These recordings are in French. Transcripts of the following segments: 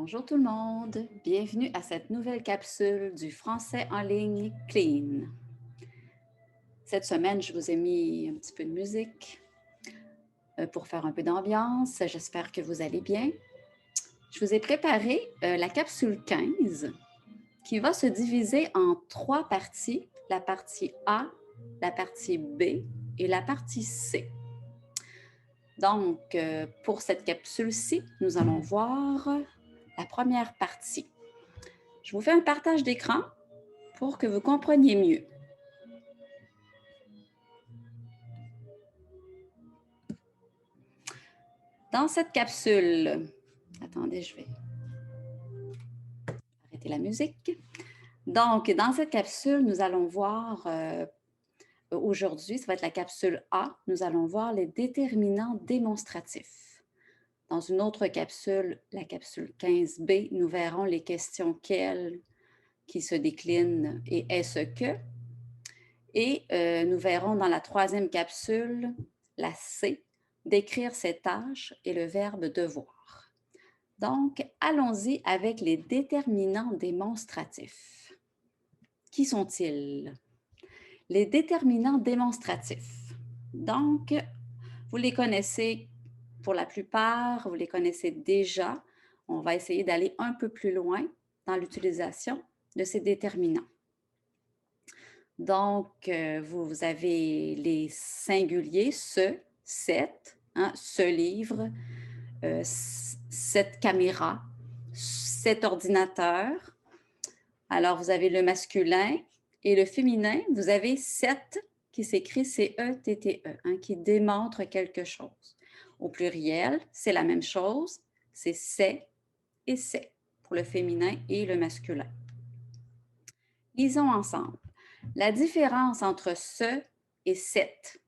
Bonjour tout le monde, bienvenue à cette nouvelle capsule du français en ligne Clean. Cette semaine, je vous ai mis un petit peu de musique pour faire un peu d'ambiance. J'espère que vous allez bien. Je vous ai préparé la capsule 15 qui va se diviser en 3 parties, la partie A, la partie B et la partie C. Donc, pour cette capsule-ci, nous allons voir la première partie. Je vous fais un partage d'écran pour que vous compreniez mieux. Dans cette capsule, attendez, je vais arrêter la musique. Donc, dans cette capsule, nous allons voir, aujourd'hui, ça va être la capsule A, nous allons voir les déterminants démonstratifs. Dans une autre capsule, la capsule 15B, nous verrons les questions quelles qui se déclinent et est-ce que. Et nous verrons dans la troisième capsule, la C, décrire ses tâches et le verbe devoir. Donc, allons-y avec les déterminants démonstratifs. Qui sont-ils? Les déterminants démonstratifs. Donc, vous les connaissez pour la plupart, vous les connaissez déjà. On va essayer d'aller un peu plus loin dans l'utilisation de ces déterminants. Donc, vous avez les singuliers, ce, cette, ce livre, cette caméra, cet ordinateur. Alors, vous avez le masculin et le féminin. Vous avez cette qui s'écrit C-E-T-T-E, qui démontre quelque chose. Au pluriel, c'est la même chose. C'est c'est et c'est pour le féminin et le masculin. Lisons ensemble. La différence entre ce et cette.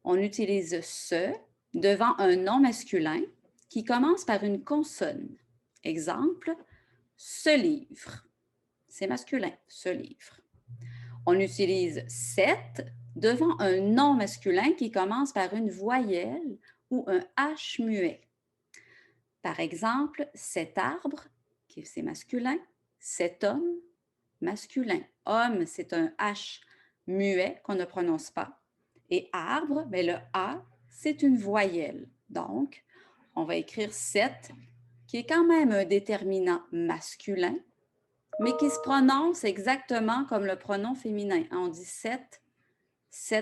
On utilise ce devant un nom masculin qui commence par une consonne. Exemple, ce livre. C'est masculin, ce livre. On utilise cette devant un nom masculin qui commence par une voyelle ou un H muet. Par exemple, cet arbre, qui c'est masculin, cet homme, masculin. Homme, c'est un H muet qu'on ne prononce pas. Et arbre, bien, le A, c'est une voyelle. Donc, on va écrire cette, qui est quand même un déterminant masculin, mais qui se prononce exactement comme le pronom féminin. On dit cette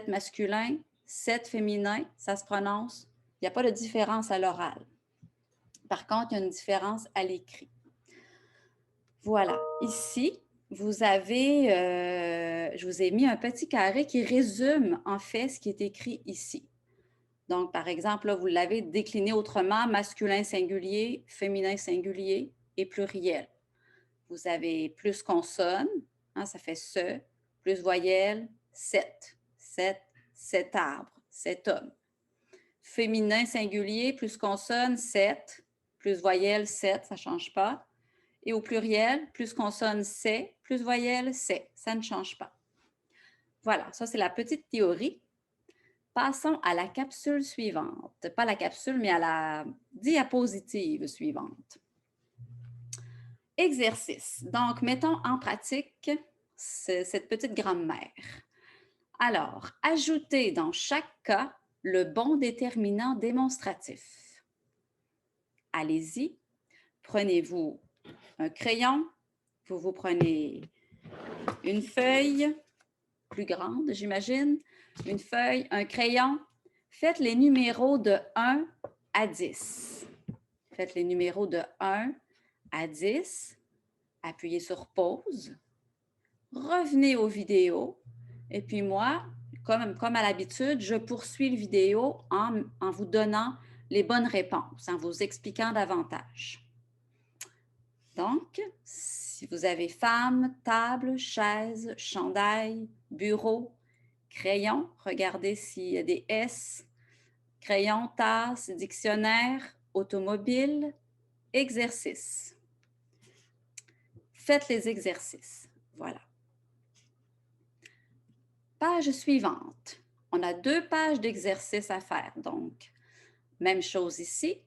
masculin, cette féminin, ça se prononce. Il n'y a pas de différence à l'oral. Par contre, il y a une différence à l'écrit. Voilà. Ici, vous avez, je vous ai mis un petit carré qui résume en fait ce qui est écrit ici. Donc, par exemple, là, vous l'avez décliné autrement, masculin singulier, féminin singulier et pluriel. Vous avez plus consonne, ça fait ce, plus voyelle, cet arbre, cet homme. Féminin singulier, plus consonne, cette, plus voyelle, cette, ça ne change pas. Et au pluriel, plus consonne, c'est, plus voyelle, c'est. Ça ne change pas. Voilà, ça c'est la petite théorie. Passons à la capsule suivante. Pas la capsule, mais à la diapositive suivante. Exercice. Donc, mettons en pratique cette petite grammaire. Alors, ajoutez dans chaque cas le bon déterminant démonstratif. Allez-y, prenez-vous un crayon, vous prenez une feuille plus grande, j'imagine, une feuille, un crayon. Faites les numéros de 1 à 10. Faites les numéros de 1 à 10. Appuyez sur pause. Revenez aux vidéos. Et puis moi, comme à l'habitude, je poursuis la vidéo en vous donnant les bonnes réponses, en vous expliquant davantage. Donc, si vous avez femme, table, chaise, chandail, bureau, crayon, regardez s'il y a des S, crayon, tasse, dictionnaire, automobile, exercice. Faites les exercices. Voilà. Page suivante. On a 2 pages d'exercices à faire. Donc, même chose ici.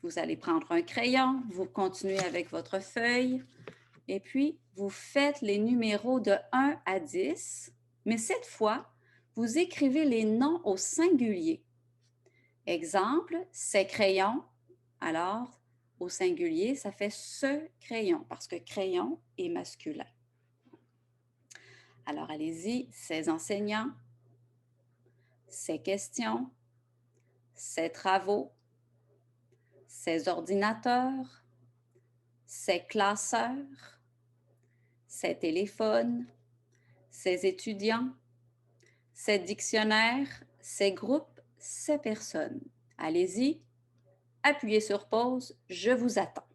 Vous allez prendre un crayon, vous continuez avec votre feuille et puis vous faites les numéros de 1 à 10, mais cette fois, vous écrivez les noms au singulier. Exemple, ces crayons. Alors, au singulier, ça fait ce crayon parce que crayon est masculin. Alors, allez-y, ces enseignants, ces questions, ces travaux, ces ordinateurs, ces classeurs, ces téléphones, ces étudiants, ces dictionnaires, ces groupes, ces personnes. Allez-y, appuyez sur pause, je vous attends.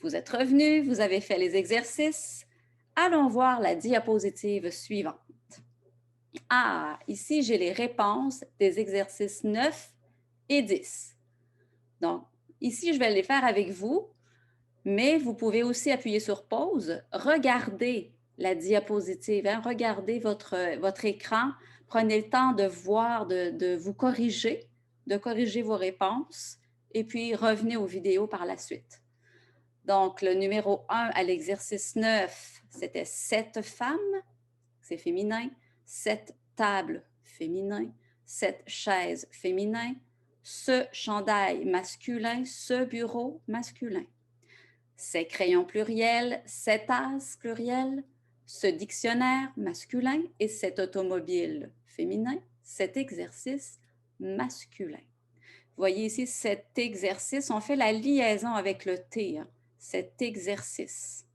Vous êtes revenus, vous avez fait les exercices. Allons voir la diapositive suivante. Ah, ici, j'ai les réponses des exercices 9 et 10. Donc, ici, je vais les faire avec vous, mais vous pouvez aussi appuyer sur pause, regarder la diapositive, hein, regardez votre écran, prenez le temps de voir, de vous corriger, de corriger vos réponses, et puis revenez aux vidéos par la suite. Donc, le numéro 1 à l'exercice 9, c'était 7 femmes, c'est féminin, 7 tables, féminin, 7 chaises, féminin, ce chandail masculin, ce bureau masculin. Ces crayons pluriels, ces tasses plurielles, ce dictionnaire masculin et cet automobile féminin, cet exercice masculin. Vous voyez ici, cet exercice, on fait la liaison avec le T, hein, cet exercice.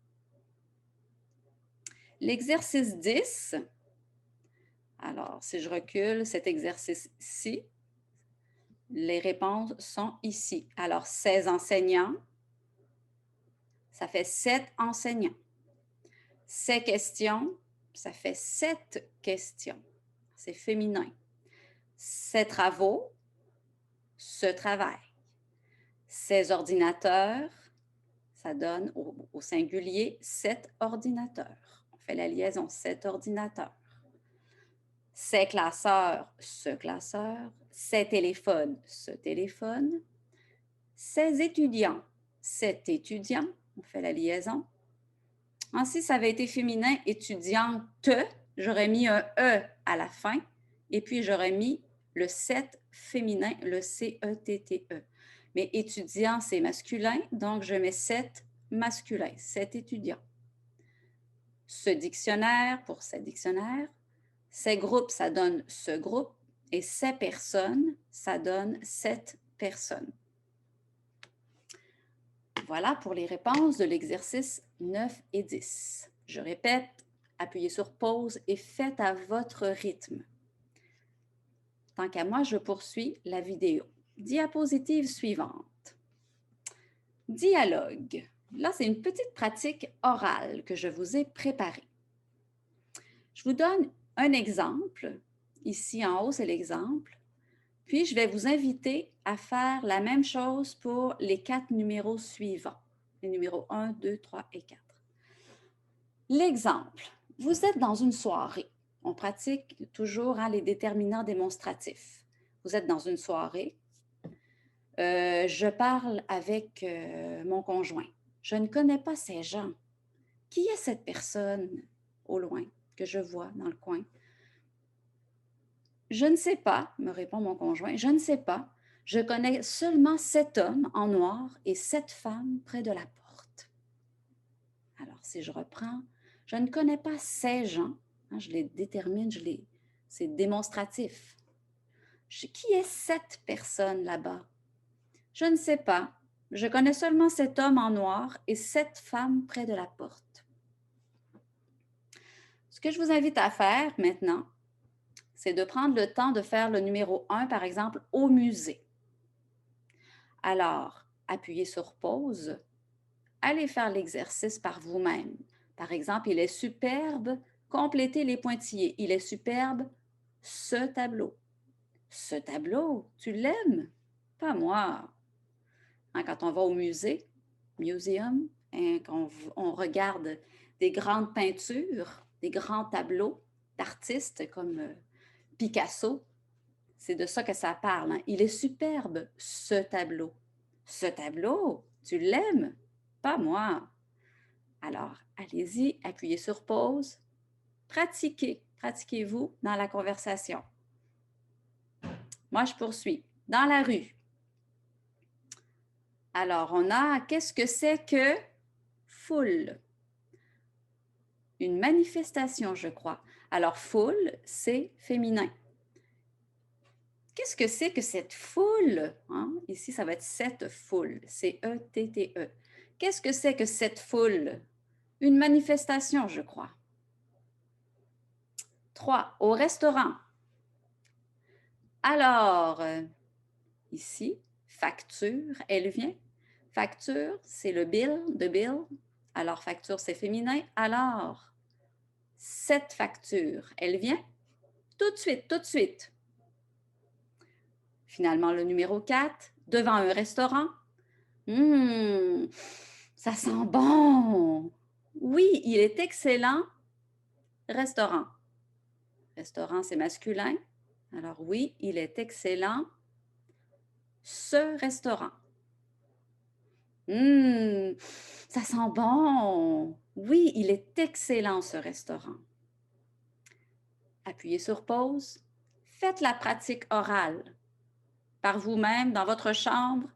L'exercice 10, alors si je recule cet exercice-ci, les réponses sont ici. Alors, 16 enseignants, ça fait 7 enseignants. Ces questions, ça fait 7 questions. C'est féminin. Ces travaux, ce travail. Ces ordinateurs, ça donne au singulier 7 ordinateurs. On fait la liaison, 7 ordinateurs. Ces classeurs, ce classeur. Ces téléphones, ce téléphone. Ces étudiants, cet étudiant. On fait la liaison. Ensuite, ça avait été féminin, étudiante, j'aurais mis un E à la fin, et puis j'aurais mis le 7 féminin, le C-E-T-T-E. Mais étudiant, c'est masculin, donc je mets 7 masculin, 7 étudiants. Ce dictionnaire, pour ce dictionnaire, ces groupes, ça donne ce groupe, et ces personnes, ça donne 7 personnes. Voilà pour les réponses de l'exercice 9 et 10. Je répète, appuyez sur pause et faites à votre rythme. Tant qu'à moi, je poursuis la vidéo. Diapositive suivante. Dialogue. Là, c'est une petite pratique orale que je vous ai préparée. Je vous donne un exemple. Ici en haut, c'est l'exemple. Puis, je vais vous inviter à faire la même chose pour les 4 numéros suivants. Les numéros 1, 2, 3 et 4. L'exemple. Vous êtes dans une soirée. On pratique toujours les déterminants démonstratifs. Vous êtes dans une soirée. Je parle avec mon conjoint. Je ne connais pas ces gens. Qui est cette personne au loin que je vois dans le coin? Je ne sais pas, me répond mon conjoint. Je ne sais pas. Je connais seulement 7 hommes en noir et 7 femmes près de la porte. Alors, si je reprends, je ne connais pas ces gens. Hein, je les détermine, c'est démonstratif. Qui est cette personne là-bas? Je ne sais pas. Je connais seulement 7 hommes en noir et 7 femmes près de la porte. Ce que je vous invite à faire maintenant, c'est de prendre le temps de faire le numéro 1, par exemple, au musée. Alors, appuyez sur pause. Allez faire l'exercice par vous-même. Par exemple, il est superbe, complétez les pointillés. Il est superbe, ce tableau. Ce tableau, tu l'aimes? Pas moi. Hein, quand on va au musée, museum, hein, on regarde des grandes peintures, des grands tableaux d'artistes comme Picasso, C'est de ça que ça parle. Hein. Il est superbe, ce tableau. Ce tableau, tu l'aimes? Pas moi. Alors, allez-y, appuyez sur pause. Pratiquez. Pratiquez-vous dans la conversation. Moi, je poursuis. Dans la rue. Alors, on a, qu'est-ce que c'est que foule? Une manifestation, je crois. Alors, foule, c'est féminin. Qu'est-ce que c'est que cette foule? Hein? Ici, ça va être cette foule. C-E-T-T-E. Qu'est-ce que c'est que cette foule? Une manifestation, je crois. 3. Au restaurant. Alors, ici, facture, elle vient. Facture, c'est le bill, de bill. Alors, facture, c'est féminin. Alors, cette facture, elle vient tout de suite, tout de suite. Finalement, le numéro 4, devant un restaurant. Ça sent bon. Oui, il est excellent. Restaurant. Restaurant, c'est masculin. Alors oui, il est excellent. Ce restaurant. Ça sent bon. Oui, il est excellent, ce restaurant. Appuyez sur pause. Faites la pratique orale. Par vous-même, dans votre chambre.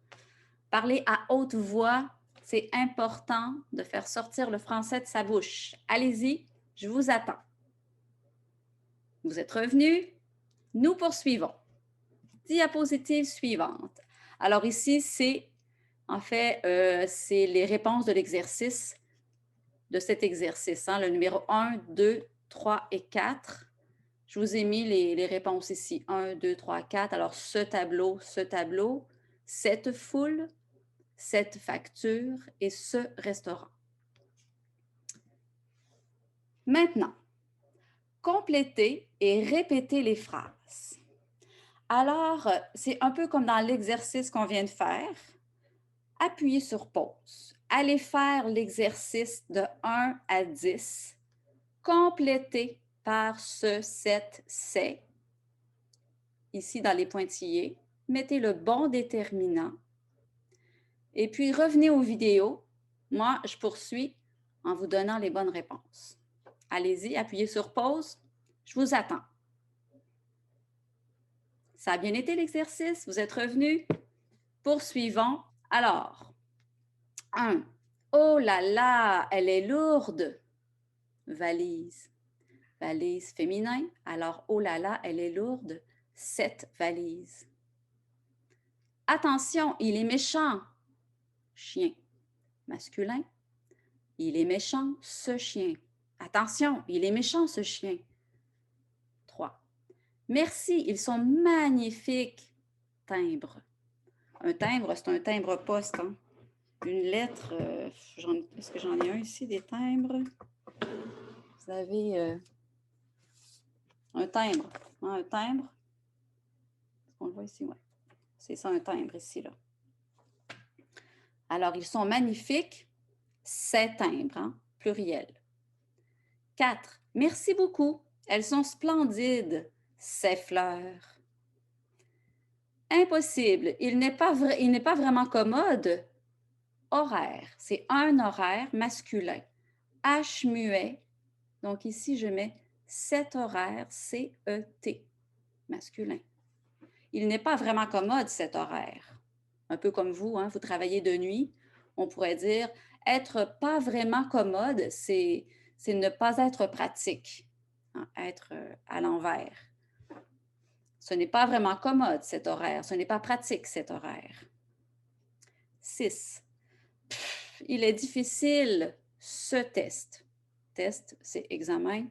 Parlez à haute voix. C'est important de faire sortir le français de sa bouche. Allez-y, je vous attends. Vous êtes revenus? Nous poursuivons. Diapositive suivante. Alors ici, c'est en fait, c'est les réponses de l'exercice, de cet exercice. Hein, le numéro 1, 2, 3 et 4. Je vous ai mis les réponses ici. 1, 2, 3, 4. Alors, ce tableau, cette foule, cette facture et ce restaurant. Maintenant, complétez et répétez les phrases. Alors, c'est un peu comme dans l'exercice qu'on vient de faire. Appuyez sur pause. Allez faire l'exercice de 1 à 10, complété par ce, cette, c'est. Ici, dans les pointillés, mettez le bon déterminant. Et puis, revenez aux vidéos. Moi, je poursuis en vous donnant les bonnes réponses. Allez-y, appuyez sur pause. Je vous attends. Ça a bien été l'exercice? Vous êtes revenus? Poursuivons. Alors, 1. Oh là là, elle est lourde. Valise. Valise féminin. Alors, oh là là, elle est lourde. Cette valise. Attention, il est méchant. Chien. Masculin. Il est méchant, ce chien. Attention, il est méchant, ce chien. 3. Merci, ils sont magnifiques. Timbre. Un timbre, c'est un timbre-poste. Hein? Une lettre. Est-ce que j'en ai un ici, des timbres? Vous avez un timbre. Hein, un timbre. Est-ce qu'on le voit ici? Oui. C'est ça, un timbre ici, là. Alors, ils sont magnifiques. Ces timbres, hein? Pluriel. 4. Merci beaucoup. Elles sont splendides. Ces fleurs. Impossible. Il n'est pas vraiment commode. Horaire. C'est un horaire masculin. H muet. Donc ici, je mets cet horaire, C-E-T, masculin. Il n'est pas vraiment commode, cet horaire. Un peu comme vous, hein, vous travaillez de nuit. On pourrait dire être pas vraiment commode, c'est ne pas être pratique, hein, être à l'envers. Ce n'est pas vraiment commode, cet horaire. Ce n'est pas pratique, cet horaire. 6. Il est difficile, ce test. Test, c'est examen.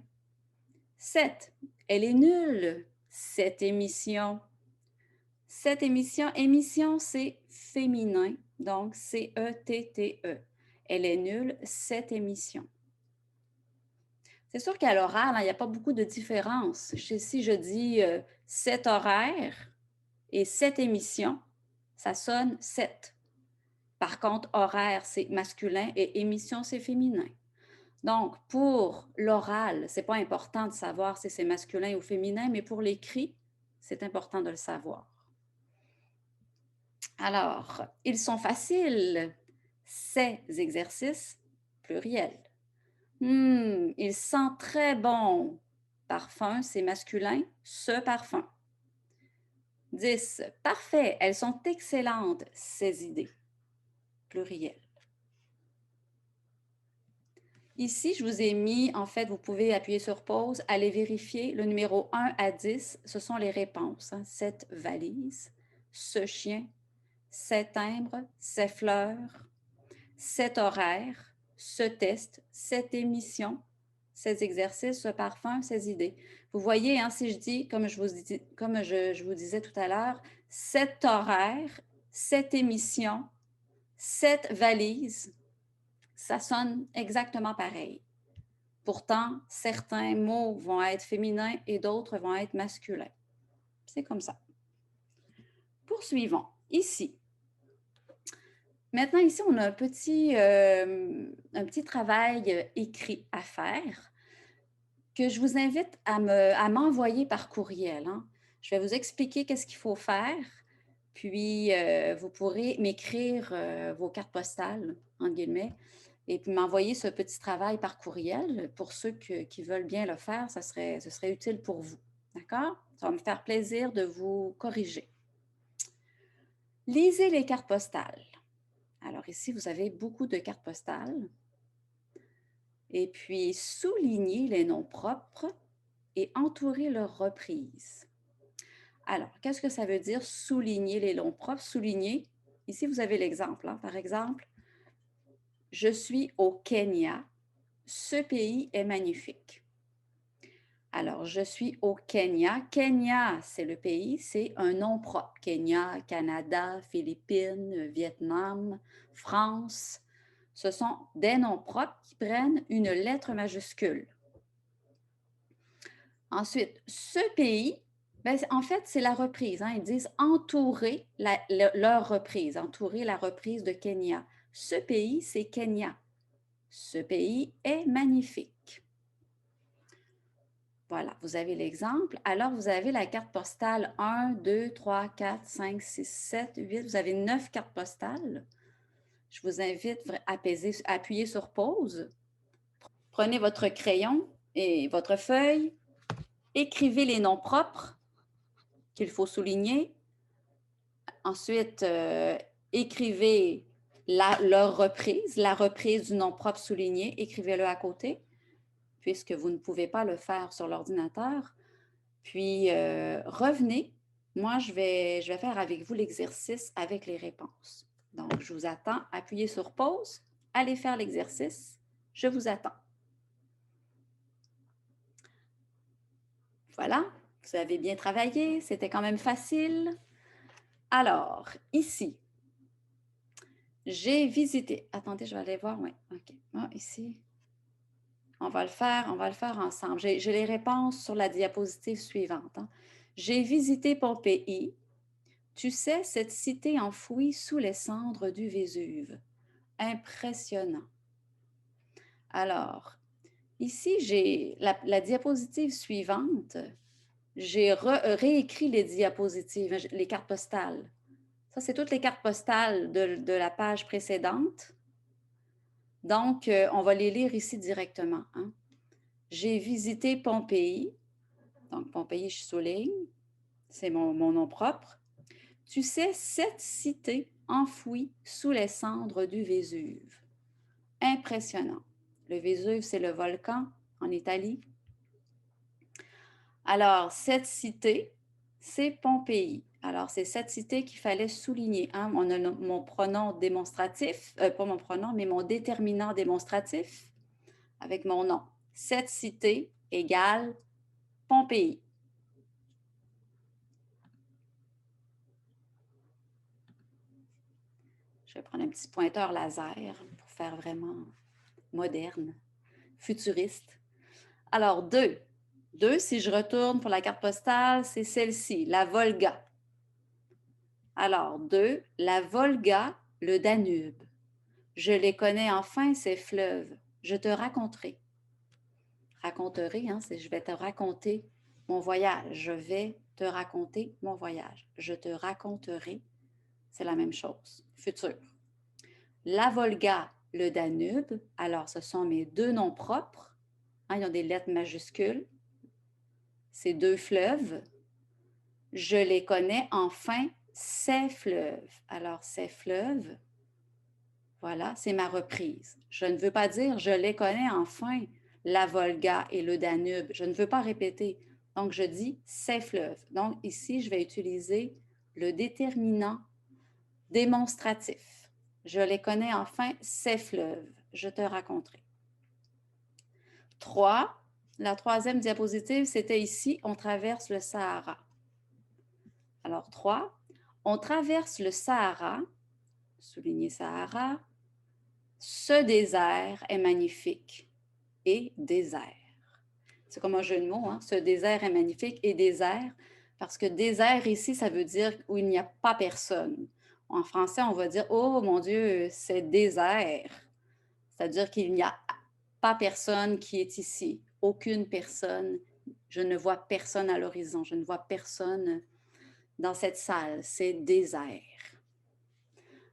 7. Elle est nulle, cette émission. Cette émission, c'est féminin, donc C-E-T-T-E. Elle est nulle, cette émission. C'est sûr qu'à l'oral, il n'y a pas beaucoup de différence. Si je dis cet horaire et cette émission, ça sonne 7. Par contre, horaire, c'est masculin et émission, c'est féminin. Donc, pour l'oral, ce n'est pas important de savoir si c'est masculin ou féminin, mais pour l'écrit, C'est important de le savoir. Alors, ils sont faciles, ces exercices, pluriel. Il sent très bon. Parfum, c'est masculin, ce parfum. 10. Parfait, elles sont excellentes, ces idées. Pluriel. Ici, je vous ai mis, en fait, vous pouvez appuyer sur pause, aller vérifier le numéro 1 à 10, ce sont les réponses. Cette valise, ce chien, ces timbres, ces fleurs, cet horaire, ce test, cette émission, ces exercices, ce parfum, ces idées. Vous voyez, hein, si je dis, comme je vous disais tout à l'heure, cet horaire, cette émission, cette valise, ça sonne exactement pareil. Pourtant, certains mots vont être féminins et d'autres vont être masculins. C'est comme ça. Poursuivons. Ici. Maintenant, ici, on a un petit travail écrit à faire que je vous invite à m'envoyer par courriel. Hein. Je vais vous expliquer qu'est-ce qu'il faut faire, puis vous pourrez m'écrire vos cartes postales, entre guillemets, et puis m'envoyer ce petit travail par courriel. Pour ceux qui veulent bien le faire, ce serait utile pour vous. D'accord? Ça va me faire plaisir de vous corriger. Lisez les cartes postales. Alors ici, vous avez beaucoup de cartes postales. Et puis, soulignez les noms propres et entourez leurs reprises. Alors, qu'est-ce que ça veut dire souligner les noms propres? Souligner, ici, vous avez l'exemple. Hein? Par exemple, je suis au Kenya. Ce pays est magnifique. Alors, je suis au Kenya. Kenya, c'est le pays, c'est un nom propre. Kenya, Canada, Philippines, Vietnam, France. Ce sont des noms propres qui prennent une lettre majuscule. Ensuite, ce pays, ben, en fait, c'est la reprise. Hein. Ils disent entourer leur reprise, entourer la reprise de Kenya. Ce pays, c'est Kenya. Ce pays est magnifique. Voilà, vous avez l'exemple. Alors, vous avez la carte postale 1, 2, 3, 4, 5, 6, 7, 8. Vous avez 9 cartes postales. Je vous invite à appuyer sur pause. Prenez votre crayon et votre feuille. Écrivez les noms propres qu'il faut souligner. Ensuite, écrivez leur reprise, la reprise du nom propre souligné. Écrivez-le à côté, puisque vous ne pouvez pas le faire sur l'ordinateur. Puis, revenez. Moi, je vais faire avec vous l'exercice avec les réponses. Donc, je vous attends. Appuyez sur pause. Allez faire l'exercice. Je vous attends. Voilà, vous avez bien travaillé. C'était quand même facile. Alors, ici, j'ai visité. Attendez, je vais aller voir. Oui, OK. Ah, ici. On va le faire ensemble. J'ai les réponses sur la diapositive suivante. Hein. J'ai visité Pompéi. Tu sais, cette cité enfouie sous les cendres du Vésuve. Impressionnant. Alors, ici, j'ai la diapositive suivante. J'ai réécrit les diapositives, les cartes postales. Ça, c'est toutes les cartes postales de la page précédente. Donc, on va les lire ici directement. Hein. J'ai visité Pompéi. Donc, Pompéi, je souligne. C'est mon nom propre. Tu sais, cette cité enfouie sous les cendres du Vésuve. Impressionnant. Le Vésuve, c'est le volcan en Italie. Alors, cette cité, c'est Pompéi. Alors, c'est cette cité qu'il fallait souligner. Hein? On a mon pronom démonstratif, pas mon pronom, mais mon déterminant démonstratif avec mon nom. Cette cité égale Pompéi. Je vais prendre un petit pointeur laser pour faire vraiment moderne, futuriste. Alors, 2. 2, si je retourne pour la carte postale, c'est celle-ci, la Volga. Alors, 2, la Volga, le Danube. Je les connais enfin, ces fleuves. Je te raconterai. Raconterai, hein, c'est je vais te raconter mon voyage. Je vais te raconter mon voyage. Je te raconterai, c'est la même chose, futur. La Volga, le Danube, alors ce sont mes deux noms propres. Hein, ils ont des lettres majuscules. Ces deux fleuves. Je les connais enfin, ces fleuves. Alors, ces fleuves, voilà, c'est ma reprise. Je ne veux pas dire je les connais enfin, la Volga et le Danube. Je ne veux pas répéter. Donc, je dis ces fleuves. Donc, ici, je vais utiliser le déterminant démonstratif. Je les connais enfin, ces fleuves. Je te raconterai. 3. La troisième diapositive, c'était ici, on traverse le Sahara. Alors, 3. On traverse le Sahara, souligner Sahara. Ce désert est magnifique et désert. C'est comme un jeu de mots, hein? Ce désert est magnifique et désert, parce que désert ici, ça veut dire où il n'y a pas personne. En français, on va dire, oh mon Dieu, c'est désert. C'est-à-dire qu'il n'y a pas personne qui est ici, aucune personne. Je ne vois personne à l'horizon, je ne vois personne dans cette salle, c'est désert.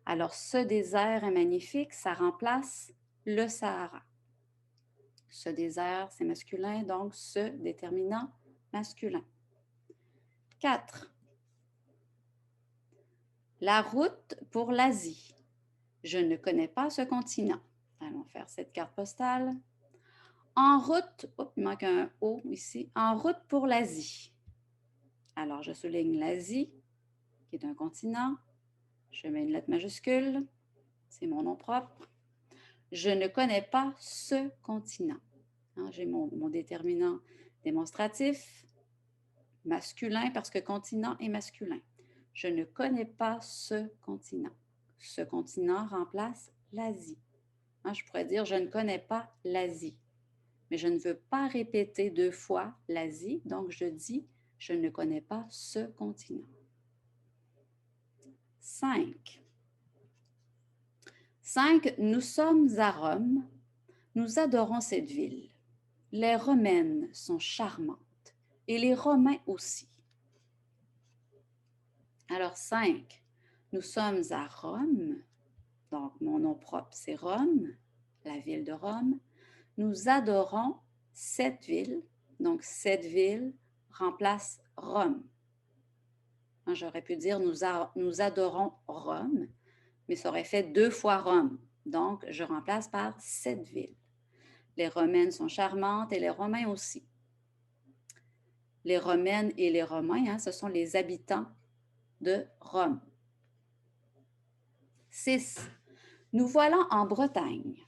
Alors, ce désert est magnifique, ça remplace le Sahara. Ce désert, c'est masculin, donc ce déterminant masculin. 4. La route pour l'Asie. Je ne connais pas ce continent. Allons faire cette carte postale. En route, il manque un O ici. En route pour l'Asie. Alors, je souligne l'Asie, qui est un continent. Je mets une lettre majuscule. C'est mon nom propre. Je ne connais pas ce continent. Hein, j'ai mon déterminant démonstratif masculin parce que continent est masculin. Je ne connais pas ce continent. Ce continent remplace l'Asie. Hein, je pourrais dire je ne connais pas l'Asie. Mais je ne veux pas répéter deux fois l'Asie, donc je dis je ne connais pas ce continent. 5. 5. Nous sommes à Rome. Nous adorons cette ville. Les Romaines sont charmantes et les Romains aussi. Alors 5. Nous sommes à Rome. Donc mon nom propre c'est Rome, la ville de Rome. Nous adorons cette ville. Donc cette ville remplace Rome. J'aurais pu dire nous adorons Rome, mais ça aurait fait deux fois Rome. Donc, je remplace par cette ville. Les Romaines sont charmantes et les Romains aussi. Les Romaines et les Romains, hein, ce sont les habitants de Rome. 6. Nous voilà en Bretagne.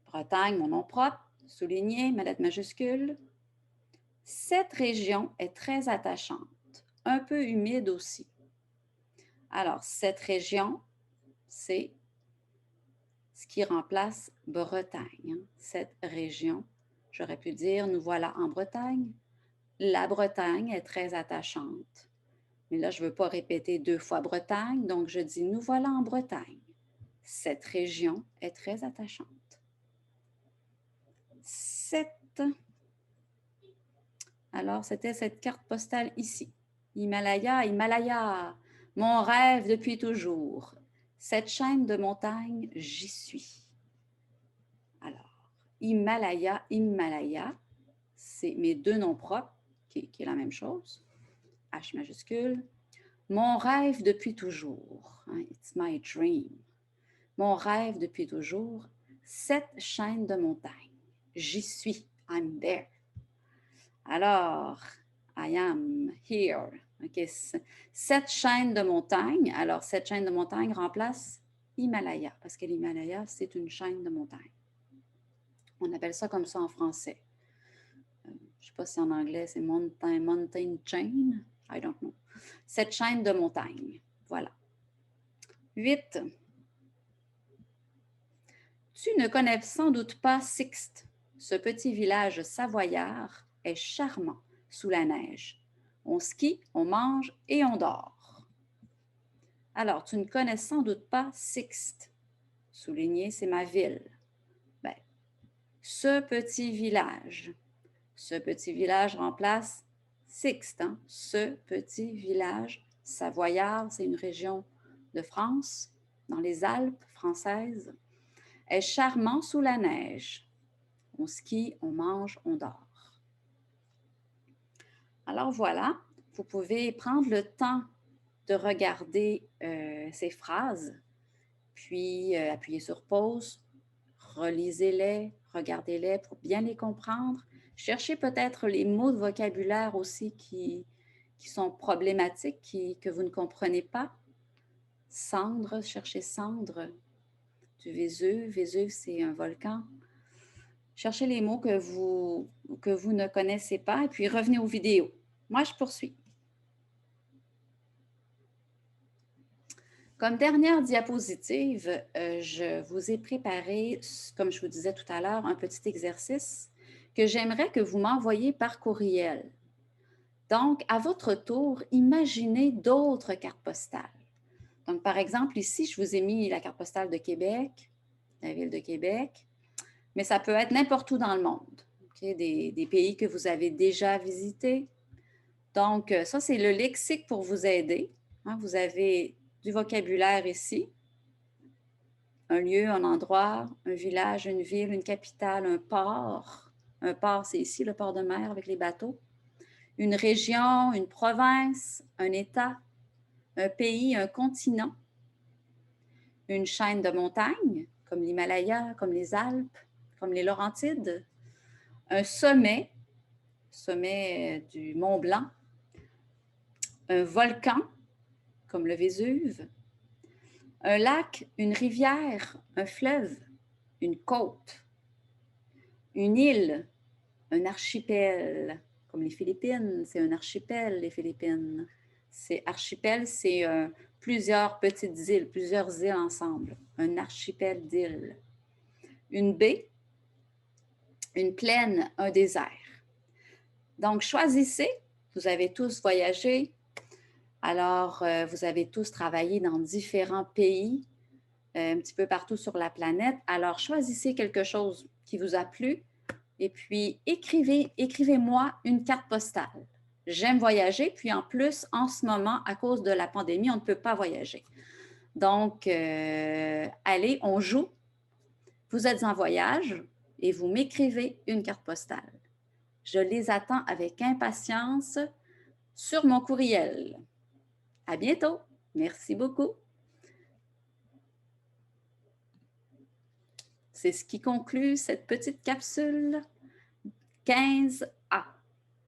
Bretagne, mon nom propre, souligné, ma lettre majuscule. Cette région est très attachante, un peu humide aussi. Alors, cette région, c'est ce qui remplace Bretagne. Hein. Cette région, j'aurais pu dire, nous voilà en Bretagne. La Bretagne est très attachante. Mais là, je ne veux pas répéter deux fois Bretagne, donc je dis nous voilà en Bretagne. Cette région est très attachante. 7. Alors, c'était cette carte postale ici. Himalaya, Himalaya, mon rêve depuis toujours. Cette chaîne de montagnes, j'y suis. Alors, Himalaya, Himalaya, c'est mes deux noms propres, qui est la même chose. H majuscule. Mon rêve depuis toujours. It's my dream. Mon rêve depuis toujours. Cette chaîne de montagnes. J'y suis. I'm there. Alors, I am here. Okay. Cette chaîne de montagnes. Alors, cette chaîne de montagnes remplace Himalaya, parce que l'Himalaya, c'est une chaîne de montagnes. On appelle ça comme ça en français. Je ne sais pas si en anglais, c'est mountain chain. I don't know. Cette chaîne de montagnes. Voilà. 8. Tu ne connais sans doute pas Sixte. Ce petit village savoyard est charmant sous la neige. On skie, on mange et on dort. Alors, tu ne connais sans doute pas Sixte. Souligner, c'est ma ville. Ben, ce petit village. Ce petit village remplace Sixte, hein? Ce petit village savoyard, c'est une région de France, dans les Alpes françaises, est charmant sous la neige. On skie, on mange, on dort. Alors voilà, vous pouvez prendre le temps de regarder ces phrases, puis appuyez sur pause, relisez-les, regardez-les pour bien les comprendre. Cherchez peut-être les mots de vocabulaire aussi qui sont problématiques, que vous ne comprenez pas. Cendre, cherchez cendre du Vésuve. Vésuve, c'est un volcan. Cherchez les mots que vous ne connaissez pas et puis revenez aux vidéos. Moi, je poursuis. Comme dernière diapositive, je vous ai préparé, comme je vous disais tout à l'heure, un petit exercice que j'aimerais que vous m'envoyiez par courriel. Donc, à votre tour, imaginez d'autres cartes postales. Donc, par exemple, ici, je vous ai mis la carte postale de Québec, la ville de Québec, mais ça peut être n'importe où dans le monde, okay? Des pays que vous avez déjà visités. Donc, ça, c'est le lexique pour vous aider. Hein? Vous avez du vocabulaire ici, un lieu, un endroit, un village, une ville, une capitale, un port. Un port, c'est ici le port de mer avec les bateaux. Une région, une province, un État, un pays, un continent, une chaîne de montagnes, comme l'Himalaya, comme les Alpes, comme les Laurentides, un sommet, sommet du Mont Blanc, un volcan, comme le Vésuve, un lac, une rivière, un fleuve, une côte, une île, un archipel, comme les Philippines, c'est un archipel, les Philippines. C'est archipel, c'est plusieurs petites îles, plusieurs îles ensemble, un archipel d'îles. Une baie, une plaine, un désert. Donc, choisissez, vous avez tous voyagé, alors vous avez tous travaillé dans différents pays, un petit peu partout sur la planète. Alors, choisissez quelque chose qui vous a plu et puis écrivez-moi une carte postale. J'aime voyager, puis en plus, en ce moment, à cause de la pandémie, on ne peut pas voyager. Donc, allez, on joue. Vous êtes en voyage et vous m'écrivez une carte postale. Je les attends avec impatience sur mon courriel. À bientôt. Merci beaucoup. C'est ce qui conclut cette petite capsule 15